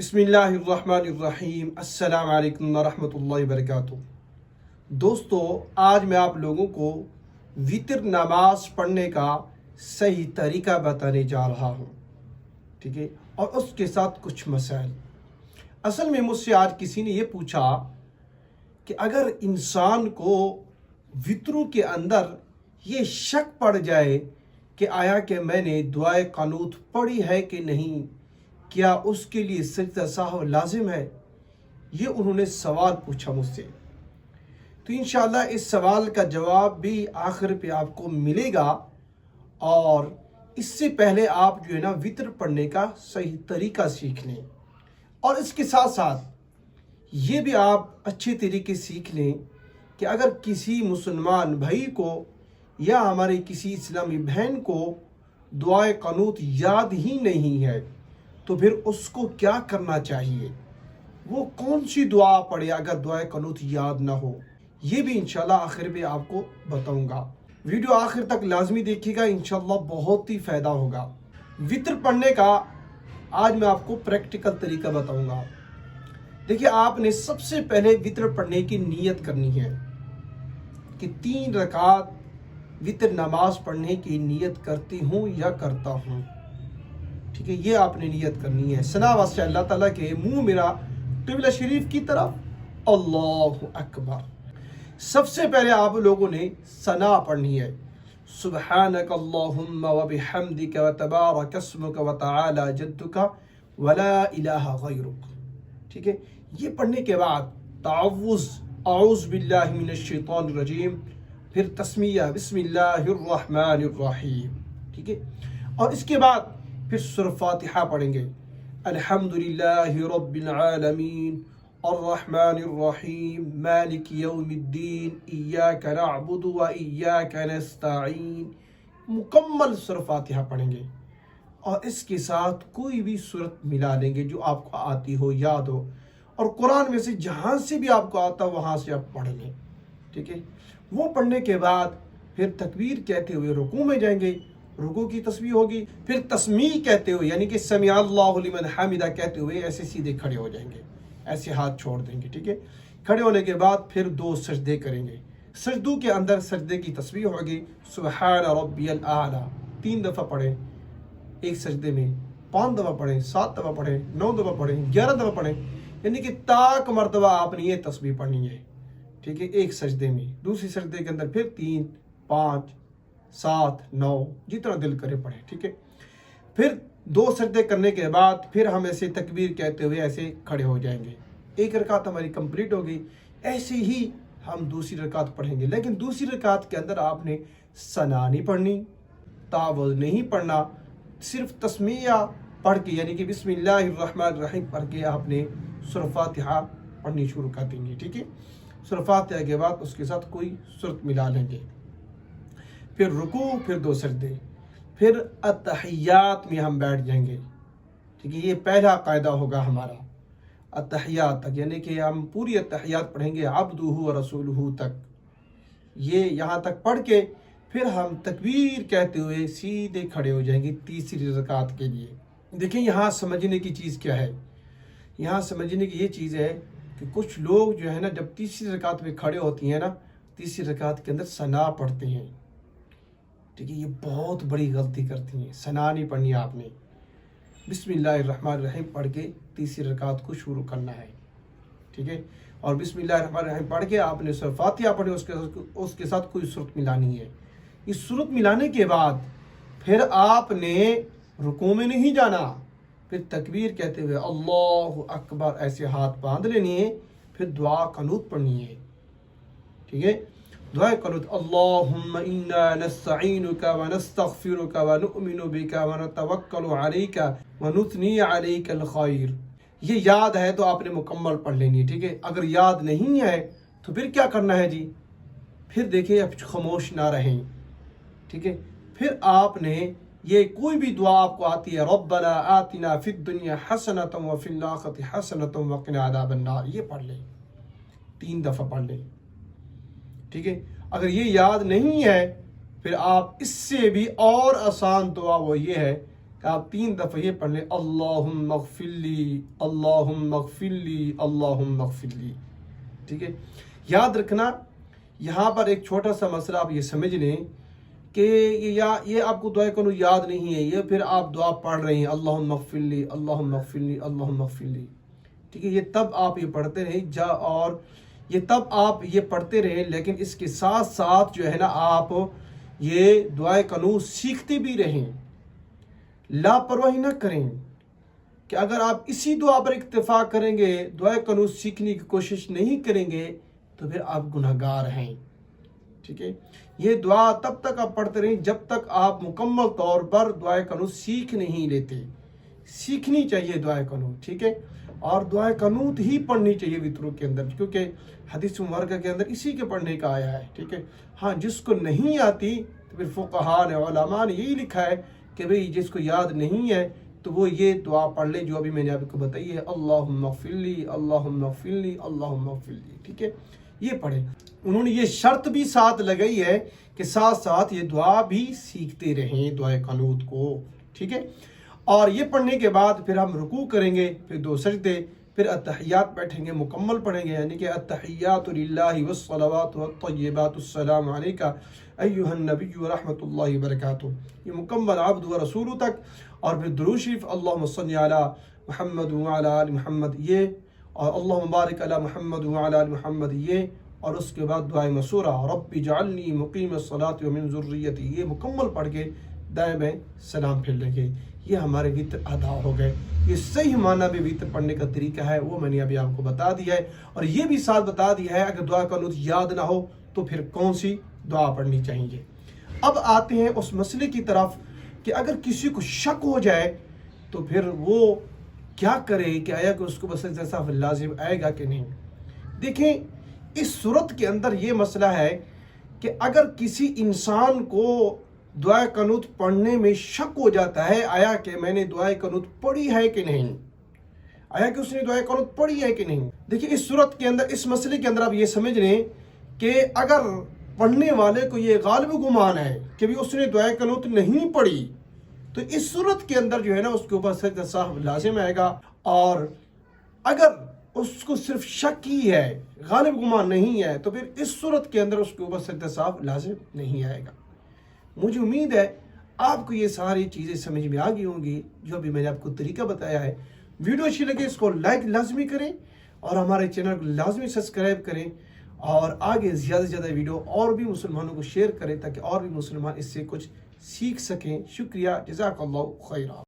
بسم اللہ الرحمن الرحیم۔ السلام علیکم ورحمۃ اللہ وبرکاتہ۔ دوستو، آج میں آپ لوگوں کو وتر نماز پڑھنے کا صحیح طریقہ بتانے جا رہا ہوں، ٹھیک ہے، اور اس کے ساتھ کچھ مسائل۔ اصل میں مجھ سے آج کسی نے یہ پوچھا کہ اگر انسان کو وتروں کے اندر یہ شک پڑ جائے کہ آیا کہ میں نے دعائے قنوت پڑھی ہے کہ نہیں، کیا اس کے لیے سجدہ سہو لازم ہے؟ یہ انہوں نے سوال پوچھا مجھ سے۔ تو انشاءاللہ اس سوال کا جواب بھی آخر پہ آپ کو ملے گا، اور اس سے پہلے آپ جو ہے نا وتر پڑھنے کا صحیح طریقہ سیکھ لیں، اور اس کے ساتھ ساتھ یہ بھی آپ اچھے طریقے سیکھ لیں کہ اگر کسی مسلمان بھائی کو یا ہمارے کسی اسلامی بہن کو دعائے قنوت یاد ہی نہیں ہے تو پھر اس کو کیا کرنا چاہیے، وہ کون سی دعا پڑھے اگر دعائے قنوت یاد نہ ہو، یہ بھی انشاءاللہ آخر میں آپ کو بتاؤں گا۔ ویڈیو آخر تک لازمی دیکھیے گا، انشاءاللہ بہت ہی فائدہ ہوگا۔ وتر پڑھنے کا آج میں آپ کو پریکٹیکل طریقہ بتاؤں گا۔ دیکھیے، آپ نے سب سے پہلے وتر پڑھنے کی نیت کرنی ہے کہ 3 رکعت وتر نماز پڑھنے کی نیت کرتی ہوں یا کرتا ہوں، ٹھیک ہے، یہ آپ نے نیت کرنی ہے۔ ثنا واسطے اللہ تعالیٰ کے، منہ میرا قبلہ شریف کی طرف، اللہ اکبر۔ سب سے پہلے آپ لوگوں نے ثنا پڑھنی ہے، سبحانک اللہم وبحمدک وتبارک اسمک وتعالی جدک ولا الہ غیرک، ٹھیک ہے۔ یہ پڑھنے کے بعد تعوذ، اعوذ باللہ من الشیطان الرجیم، پھر تسمیہ بسم اللہ الرحمن الرحیم، ٹھیک ہے، اور اس کے بعد پھر سورہ فاتحہ پڑھیں گے۔ الحمدللہ رب العالمین الرحمن الرحیم مالک یوم الدین ایاک نعبد و ایاک نستعین، مکمل سورہ فاتحہ پڑھیں گے، اور اس کے ساتھ کوئی بھی سورت ملا لیں گے جو آپ کو آتی ہو، یاد ہو، اور قرآن میں سے جہاں سے بھی آپ کو آتا ہو وہاں سے آپ پڑھ لیں، ٹھیک ہے۔ وہ پڑھنے کے بعد پھر تکبیر کہتے ہوئے رکوع میں جائیں گے، رکوع کی تسبیح ہوگی، پھر تسمیع کہتے ہوئے یعنی کہ سمع اللہ لمن حمدہ کہتے ہوئے ایسے سیدھے کھڑے ہو جائیں گے، ایسے ہاتھ چھوڑ دیں گے، ٹھیک ہے۔ کھڑے ہونے کے بعد پھر 2 سجدے کریں گے، سجدوں کے اندر سجدے کی تسبیح ہوگی، سبحان ربی الاعلی 3 دفعہ پڑھیں ایک سجدے میں، 5 دفعہ پڑھیں، 7 دفعہ پڑھیں، 9 دفعہ پڑھیں، 11 دفعہ پڑھیں، یعنی کہ تاک مرتبہ آپ نے یہ تسبیح پڑھنی ہے، ٹھیک ہے، ایک سجدے میں۔ دوسری سجدے کے اندر پھر 3، 5، 7، 9 جتنا دل کرے پڑھیں، ٹھیک ہے۔ پھر 2 سجدے کرنے کے بعد پھر ہم ایسے تکبیر کہتے ہوئے ایسے کھڑے ہو جائیں گے، ایک رکعت ہماری کمپلیٹ ہوگی۔ ایسے ہی ہم دوسری رکعت پڑھیں گے، لیکن دوسری رکعت کے اندر آپ نے ثنا نہیں پڑھنی، تعوذ نہیں پڑھنا، صرف تسمیہ پڑھ کے یعنی کہ بسم اللہ الرحمن الرحیم پڑھ کے آپ نے سورہ فاتحہ پڑھنی شروع کر دیں گے، ٹھیک ہے۔ سورہ فاتحہ کے بعد اس کے ساتھ کوئی سورت ملا لیں گے، پھر رکوع، پھر 2 سجدے، پھر اتحیات میں ہم بیٹھ جائیں گے، ٹھیک ہے۔ یہ پہلا قاعدہ ہوگا ہمارا اتحیات تک، یعنی کہ ہم پوری اتحیات پڑھیں گے عبدہ و رسولہ تک، یہ یہاں تک پڑھ کے پھر ہم تکبیر کہتے ہوئے سیدھے کھڑے ہو جائیں گے تیسری رکعت کے لیے۔ دیکھیں، یہاں سمجھنے کی چیز کیا ہے، یہاں سمجھنے کی یہ چیز ہے کہ کچھ لوگ جو ہے نا جب تیسری رکعت میں کھڑے ہوتی ہیں نا، تیسری رکعت کے اندر ثنا پڑھتے ہیں، ٹھیک ہے، یہ بہت بڑی غلطی کرتی ہیں۔ ثنا نہیں پڑھنی آپ نے، بسم اللہ الرحمن الرحیم پڑھ کے تیسری رکعت کو شروع کرنا ہے، ٹھیک ہے، اور بسم اللہ الرحمن الرحیم پڑھ کے آپ نے سورہ فاتحہ پڑھی، اس کے ساتھ کوئی سورت ملانی ہے۔ اس سورت ملانے کے بعد پھر آپ نے رکوع میں نہیں جانا، پھر تکبیر کہتے ہوئے اللہ اکبر ایسے ہاتھ باندھ لینے ہیں، پھر دعا قنوت پڑھنی ہے، ٹھیک ہے۔ دعائے قنوت، اللہم انا نستعینک ونستغفرک ونؤمن بک ونتوکل علیک ونثنی علیک الخیر، یہ یاد ہے تو آپ نے مکمل پڑھ لینی ہے، ٹھیک ہے۔ اگر یاد نہیں ہے تو پھر کیا کرنا ہے جی، پھر دیکھیں اب خاموش نہ رہیں، ٹھیک ہے۔ پھر آپ نے یہ کوئی بھی دعا آپ کو آتی ہے، ربنا آتنا فی الدنیا حسنۃ وفی الآخرۃ حسنۃ وقنا عذاب النار، یہ پڑھ لیں، 3 دفعہ پڑھ لیں، ٹھیک ہے۔ اگر یہ یاد نہیں ہے پھر آپ اس سے بھی اور آسان دعا وہ یہ ہے کہ آپ 3 دفعہ یہ پڑھ لیں اللہم اغفر لی اللہم اغفر لی اللہم اغفر لی. ٹھیک ہے. یاد رکھنا یہاں پر ایک چھوٹا سا مسئلہ آپ یہ سمجھ لیں کہ یہ آپ کو دعائے قنوت یاد نہیں ہے، یہ پھر آپ دعا پڑھ رہے ہیں اللہم اغفر لی اللہم اغفر لی اللہم اغفر لی. ٹھیک ہے. یہ تب آپ یہ پڑھتے رہیں اور یہ تب آپ یہ پڑھتے رہیں، لیکن اس کے ساتھ ساتھ جو ہے نا آپ یہ دعائے قنوت سیکھتے بھی رہیں. لاپرواہی نہ کریں کہ اگر آپ اسی دعا پر اکتفا کریں گے، دعائے قنوت سیکھنے کی کوشش نہیں کریں گے تو پھر آپ گناہگار ہیں. ٹھیک ہے. یہ دعا تب تک آپ پڑھتے رہیں جب تک آپ مکمل طور پر دعائے قنوت سیکھ نہیں لیتے. سیکھنی چاہیے دعائے قنوت. ٹھیک ہے. اور دعائے قنوت ہی پڑھنی چاہیے وطروں کے اندر، کیونکہ حدیث مبارکہ کے اندر اسی کے پڑھنے کا آیا ہے. ٹھیک ہے. ہاں جس کو نہیں آتی تو پھر فقہاء نے علماء نے یہی لکھا ہے کہ بھئی جس کو یاد نہیں ہے تو وہ یہ دعا پڑھ لے جو ابھی میں نے آپ کو بتائی ہے اللہم اغفر لی اللہم اغفر لی اللہم اغفر لی. ٹھیک ہے. یہ پڑھیں. انہوں نے یہ شرط بھی ساتھ لگائی ہے کہ ساتھ ساتھ یہ دعا بھی سیکھتے رہیں دعائے قنوت کو. ٹھیک ہے. اور یہ پڑھنے کے بعد پھر ہم رکوع کریں گے، پھر 2 سجدے، پھر التحیات بیٹھیں گے، مکمل پڑھیں گے، یعنی کہ التحیات للہ والصلوات والطیبات السلام علیکہ ایہا النبی ورحمۃ اللہ وبرکاتہ. یہ مکمل عبد و رسول تک، اور پھر درود شریف اللہم صلی علی محمد وعلی آل محمد یہ، اور اللہم بارک علی محمد وعلی آل محمد یہ، اور اس کے بعد دعائے مسورہ رب اجعلنی مقیم الصلاۃ ومن ذریتی یہ مکمل پڑھ کے دائیں بائیں سلام پھیر لیں گے. یہ ہمارے وطر ادا ہو گئے. یہ صحیح معنی میں وطر پڑھنے کا طریقہ ہے وہ میں نے ابھی آپ کو بتا دیا ہے، اور یہ بھی ساتھ بتا دیا ہے اگر دعا قنوت یاد نہ ہو تو پھر کون سی دعا پڑھنی چاہیے. اب آتے ہیں اس مسئلے کی طرف کہ اگر کسی کو شک ہو جائے تو پھر وہ کیا کرے کہ آیا کہ اس کو بس جیسا لازم آئے گا کہ نہیں. دیکھیں اس صورت کے اندر یہ مسئلہ ہے کہ اگر کسی انسان کو دعائے قنوت پڑھنے میں شک ہو جاتا ہے آیا کہ میں نے دعائے قنوت پڑھی ہے کہ نہیں، آیا کہ اس نے دعائے قنوت پڑھی ہے کہ نہیں. دیکھیں اس صورت کے اندر اس مسئلے کے اندر آپ یہ سمجھ لیں کہ اگر پڑھنے والے کو یہ غالب گمان ہے کہ بھی اس نے دعائے قنوت نہیں پڑھی تو اس صورت کے اندر جو ہے نا اس کے اوپر سجدہ سہو لازم آئے گا. اور اگر اس کو صرف شک ہی ہے، غالب گمان نہیں ہے، تو پھر اس صورت کے اندر اس کے اوپر سجدہ سہو لازم نہیں آئے گا. مجھے امید ہے آپ کو یہ ساری چیزیں سمجھ میں آ گئی ہوں گی جو ابھی میں نے آپ کو طریقہ بتایا ہے. ویڈیو اچھی لگے اس کو لائک لازمی کریں اور ہمارے چینل کو لازمی سبسکرائب کریں، اور آگے زیادہ سے زیادہ ویڈیو اور بھی مسلمانوں کو شیئر کریں تاکہ اور بھی مسلمان اس سے کچھ سیکھ سکیں. شکریہ. جزاک اللہ خیرہ.